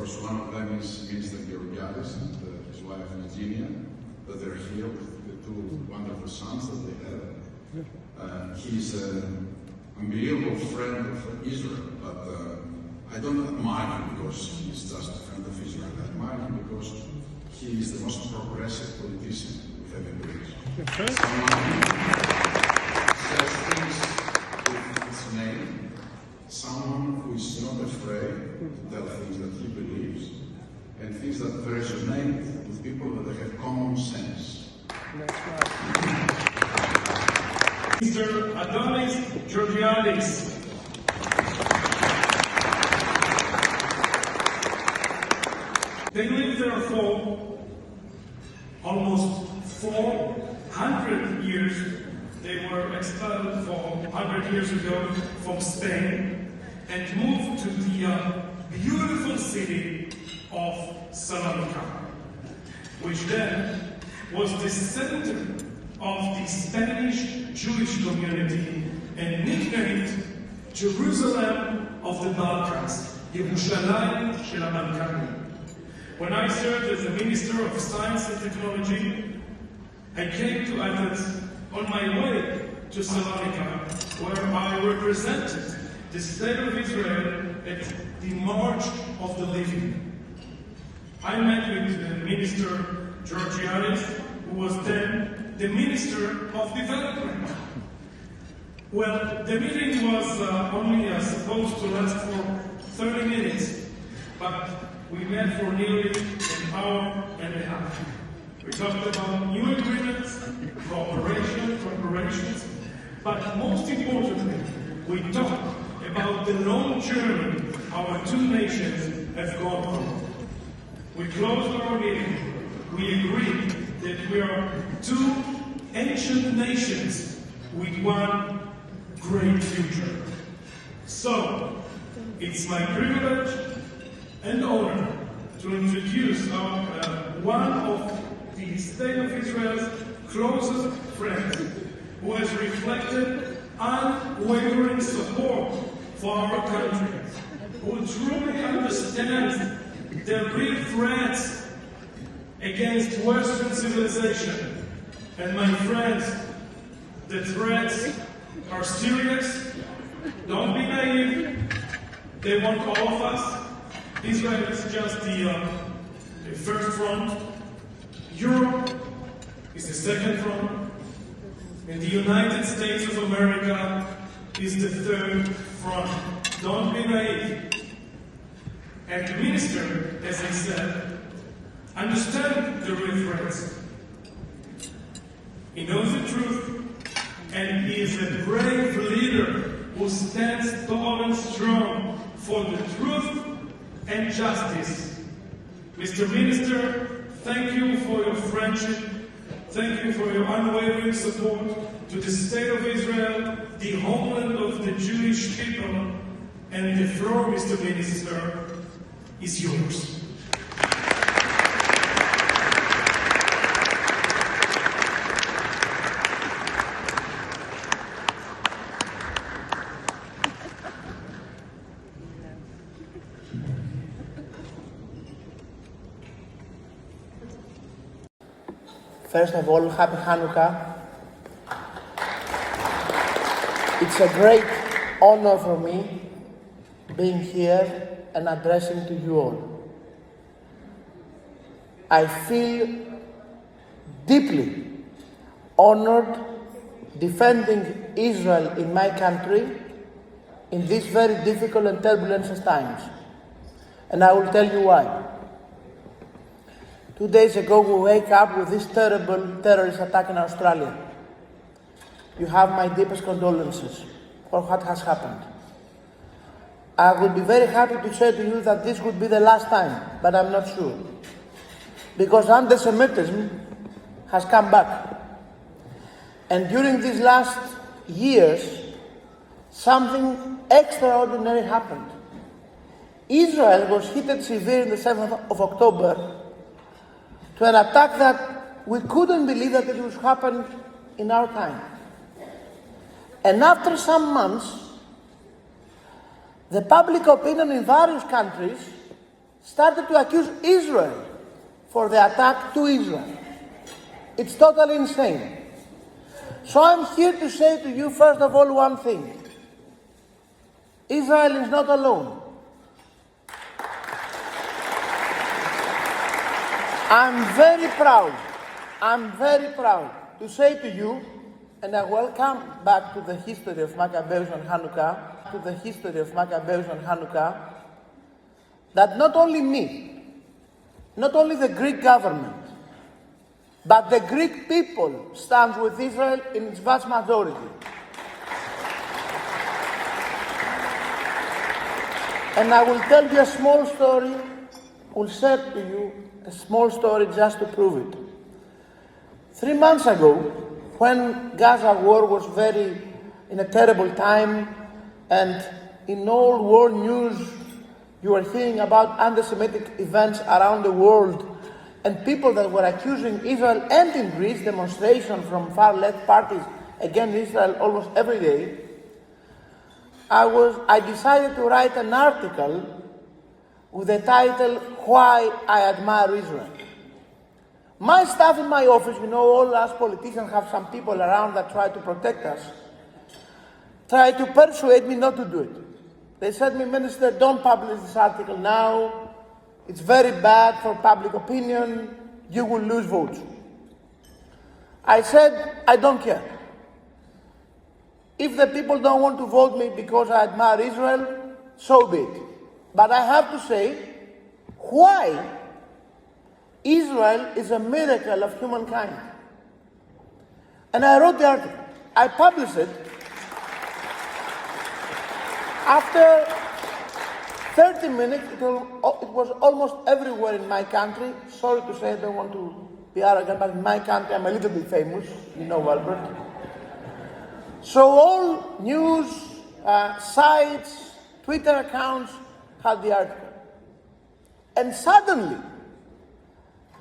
course, one of them is Minister Gheorghiadis and his wife Eugenia, that they're here with the two wonderful sons that they have. He's an unbelievable friend of Israel, but I don't admire him because he's just a friend of Israel. I admire him because he is the most progressive politician we have in Greece. Someone says things with its name, someone who is not afraid to tell things that he believes, and things that resonate with people that have common sense. Mr. Άδωνις Γεωργιάδης. They lived there for almost 400 years. They were expelled 400 years ago from Spain and moved to the beautiful city of Salamanca, which then was the center of the Spanish Jewish community and nicknamed Jerusalem of the Balkans, Yerushalayim shel HaBalkanim. When I served as the Minister of Science and Technology, I came to Athens on my way to Salonika, where I represented the State of Israel at the March of the Living. I met with Minister Georgiadis, who was then the Minister of Development. Well, the meeting was only supposed to last for 30 minutes, but we met for nearly an hour and a half. We talked about new agreements, cooperations, but most importantly, we talked about the long journey our two nations have gone through. We closed our meeting. We agreed that we are two ancient nations with one great future. So, it's my privilege and honor to introduce one of the State of Israel's closest friends, who has reflected unwavering support for our country, who truly understands the real threats against Western civilization. And my friends, the threats are serious. Don't be naive. They want all of us. Israel is just the first front. Europe is the second front. And the United States of America is the third front. Don't be naive. And the minister, as I said, understands the real threats. He knows the truth, and he is a brave leader who stands tall and strong for the truth and justice. Mr. Minister, thank you for your friendship. Thank you for your unwavering support to the State of Israel, the homeland of the Jewish people, and the floor, Mr. Minister, is yours. First of all, Happy Hanukkah. It's a great honor for me being here and addressing to you all. I feel deeply honored defending Israel in my country in these very difficult and turbulent times. And I will tell you why. 2 days ago, we wake up with this terrible terrorist attack in Australia. You have my deepest condolences for what has happened. I would be very happy to say to you that this would be the last time, but I'm not sure. Because antisemitism has come back. And during these last years, something extraordinary happened. Israel was hit severe on the 7th of October to an attack that we couldn't believe that it would happen in our time. And after some months, the public opinion in various countries started to accuse Israel for the attack to Israel. It's totally insane. So I'm here to say to you, first of all, one thing. Israel is not alone. I'm very proud to say to you, and I welcome back to the history of Maccabeus and Hanukkah, that not only me, not only the Greek government, but the Greek people stands with Israel in its vast majority. And I will tell you a small story, will share to you a small story just to prove it. 3 months ago, when Gaza war was in a terrible time, and in all world news you were hearing about anti-Semitic events around the world, and people that were accusing Israel, and in Greece, demonstrations from far-left parties against Israel almost every day, I decided to write an article with the title, Why I Admire Israel. My staff in my office, all us politicians have some people around that try to protect us, try to persuade me not to do it. They said to me, Minister, don't publish this article now. It's very bad for public opinion. You will lose votes. I said, I don't care. If the people don't want to vote me because I admire Israel, so be it. But I have to say why Israel is a miracle of humankind. And I wrote the article. I published it. After 30 minutes, it was almost everywhere in my country. Sorry to say, I don't want to be arrogant, but in my country I'm a little bit famous, Albert. So all news sites, Twitter accounts had the article. And suddenly,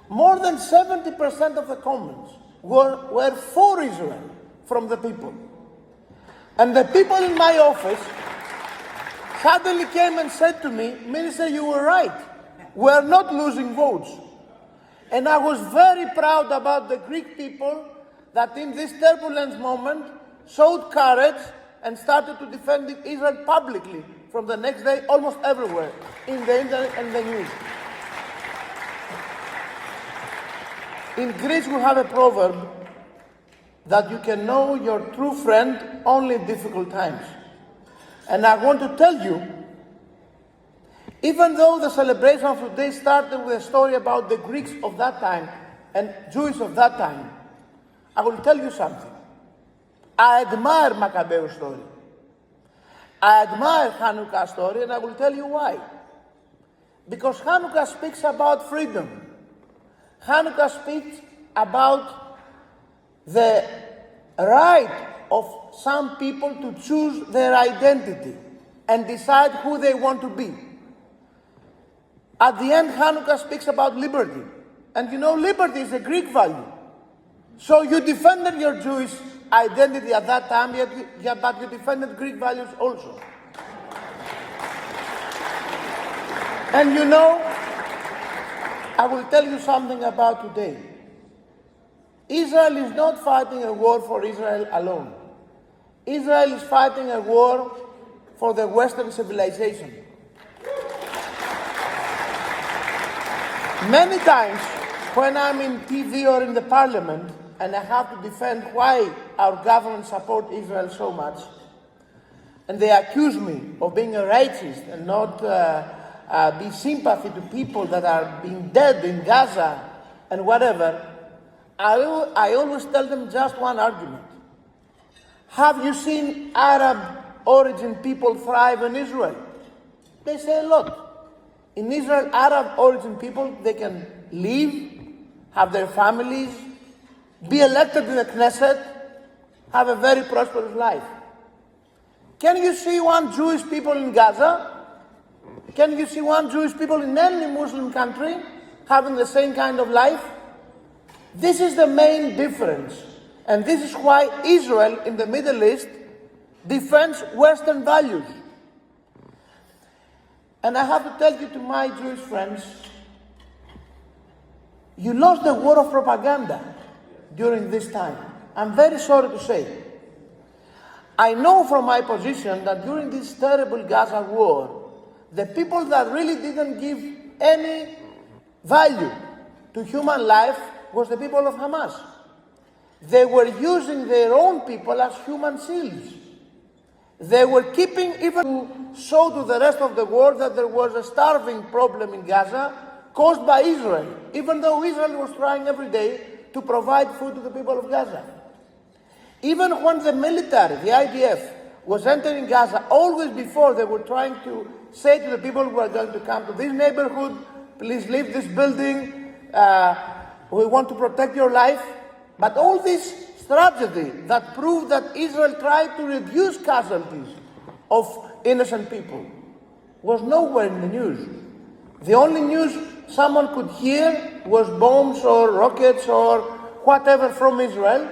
more than 70% of the comments were for Israel from the people. And the people in my office suddenly came and said to me, Minister, you were right. We are not losing votes. And I was very proud about the Greek people that in this turbulent moment showed courage and started to defend Israel publicly from the next day, almost everywhere, in the internet and the news. In Greece, we have a proverb that you can know your true friend only in difficult times. And I want to tell you, even though the celebration of today started with a story about the Greeks of that time and Jews of that time, I will tell you something. I admire Maccabeus' story. I admire Hanukkah's story, and I will tell you why. Because Hanukkah speaks about freedom. Hanukkah speaks about the right of some people to choose their identity and decide who they want to be. At the end, Hanukkah speaks about liberty. And liberty is a Greek value. So you defended your Jewish identity at that time, but you defended Greek values also. And I will tell you something about today. Israel is not fighting a war for Israel alone. Israel is fighting a war for the Western civilization. Many times when I'm in TV or in the parliament and I have to defend why our government supports Israel so much, and they accuse me of being a racist and not be sympathy to people that are being dead in Gaza and whatever, I always tell them just one argument. Have you seen Arab origin people thrive in Israel? They say a lot. In Israel, Arab origin people, they can live, have their families, be elected to the Knesset, have a very prosperous life. Can you see one Jewish people in Gaza? Can you see one Jewish people in any Muslim country having the same kind of life? This is the main difference. And this is why Israel in the Middle East defends Western values. And I have to tell you to my Jewish friends, you lost the war of propaganda during this time. I'm very sorry to say. I know from my position that during this terrible Gaza war, the people that really didn't give any value to human life was the people of Hamas. They were using their own people as human shields. They were keeping, even to show to the rest of the world that there was a starving problem in Gaza caused by Israel, even though Israel was trying every day to provide food to the people of Gaza. Even when the military, the IDF, was entering Gaza, always before they were trying to say to the people who are going to come to this neighborhood, please leave this building, we want to protect your life. But all this tragedy that proved that Israel tried to reduce casualties of innocent people was nowhere in the news. The only news someone could hear was bombs or rockets or whatever from Israel.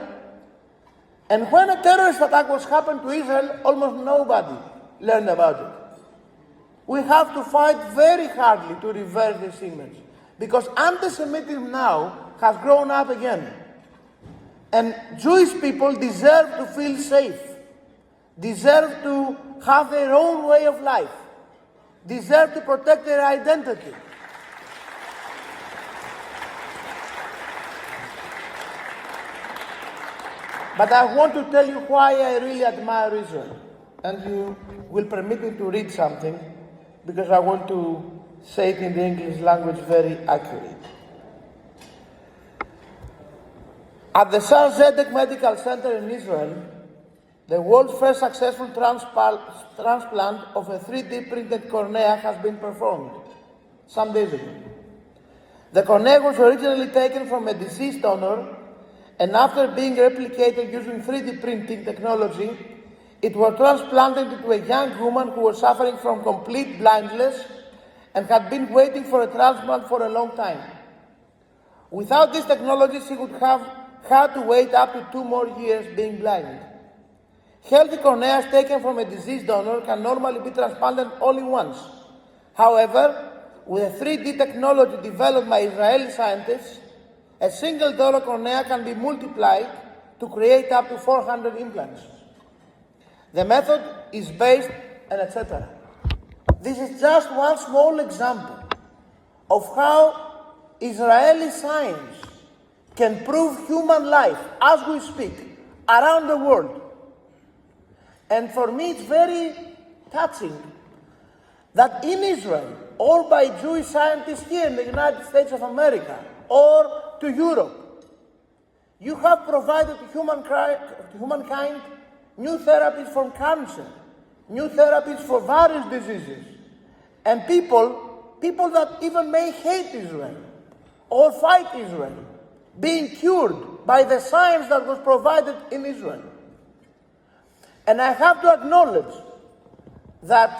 And when a terrorist attack was happened to Israel, almost nobody learned about it. We have to fight very hardly to reverse this image, because antisemitism now has grown up again. And Jewish people deserve to feel safe, deserve to have their own way of life, deserve to protect their identity. But I want to tell you why I really admire Israel. And you will permit me to read something, because I want to say it in the English language very accurate. At the Shar Zedek Medical Center in Israel, the world's first successful transplant of a 3D printed cornea has been performed some days ago. The cornea was originally taken from a deceased donor, and after being replicated using 3D printing technology, it was transplanted into a young woman who was suffering from complete blindness and had been waiting for a transplant for a long time. Without this technology, she would have had to wait up to 2 more years being blind. Healthy corneas taken from a deceased donor can normally be transplanted only once. However, with a 3D technology developed by Israeli scientists, a single donor cornea can be multiplied to create up to 400 implants. The method is based on etc. This is just one small example of how Israeli science can prove human life as we speak around the world. And for me, it's very touching that in Israel, or by Jewish scientists here in the United States of America, or to Europe, you have provided to humankind new therapies for cancer, new therapies for various diseases, and people that even may hate Israel or fight Israel, being cured by the science that was provided in Israel. And I have to acknowledge that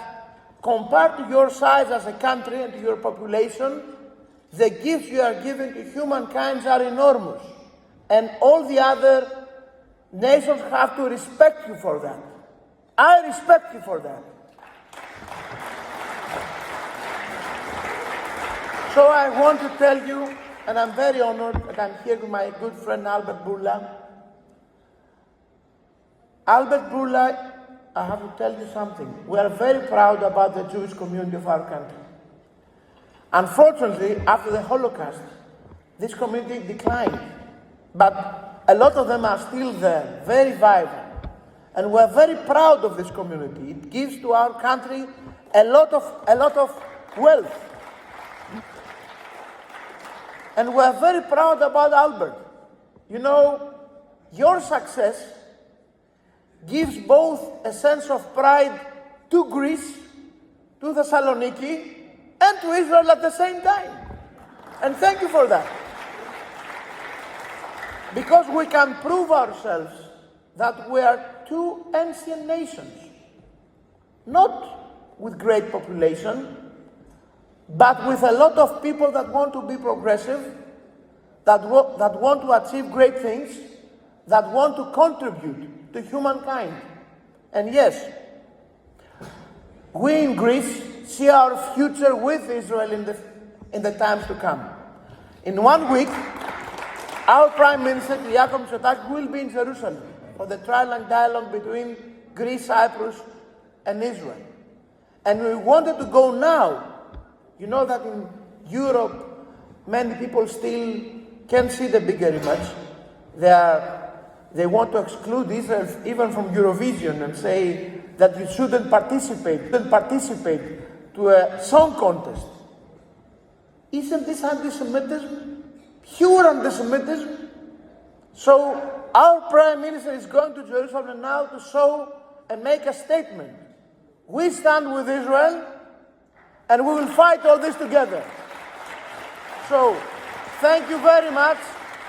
compared to your size as a country and to your population, the gifts you are giving to humankind are enormous. And all the other nations have to respect you for that. I respect you for that. So I want to tell you, and I'm very honored that I'm here with my good friend Albert Bourla. Albert Bourla, I have to tell you something. We are very proud about the Jewish community of our country. Unfortunately, after the Holocaust, this community declined. But a lot of them are still there, very vibrant. And we're very proud of this community. It gives to our country a lot of wealth. And we're very proud about Albert. You know, your success gives both a sense of pride to Greece, to Thessaloniki, and to Israel at the same time. And thank you for that. Because we can prove ourselves that we are two ancient nations, not with great population, but with a lot of people that want to be progressive, that want to achieve great things, that want to contribute to humankind. And yes, we in Greece see our future with Israel in the times to come. In 1 week, our Prime Minister, Kyriakos Mitsotakis, will be in Jerusalem for the trilateral dialogue between Greece, Cyprus, and Israel. And we wanted to go now. You know that in Europe, many people still can't see the bigger image. They want to exclude Israel even from Eurovision and say that you shouldn't participate to a song contest. Isn't this anti-Semitism? Pure anti-Semitism? So our Prime Minister is going to Jerusalem now to show and make a statement. We stand with Israel and we will fight all this together. So thank you very much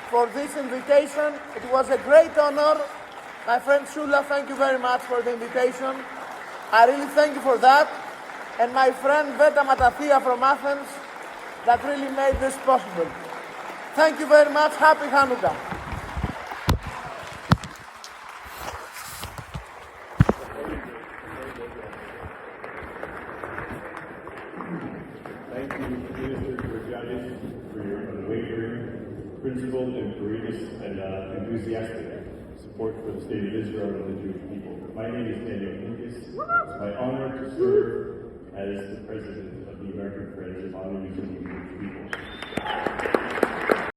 for this invitation. It was a great honor. My friend Shula, thank you very much for the invitation. I really thank you for that. And my friend Veta Matafia from Athens, that really made this possible. Thank you very much. Happy Hanukkah. Thank you, Minister Gheorghiadis, for your unwavering, principled, and courageous and enthusiastic support for the state of Israel and the Jewish people. My name is Daniel Pincus. It's my honor to serve as the president of the American Friends of Honoring the Jewish People.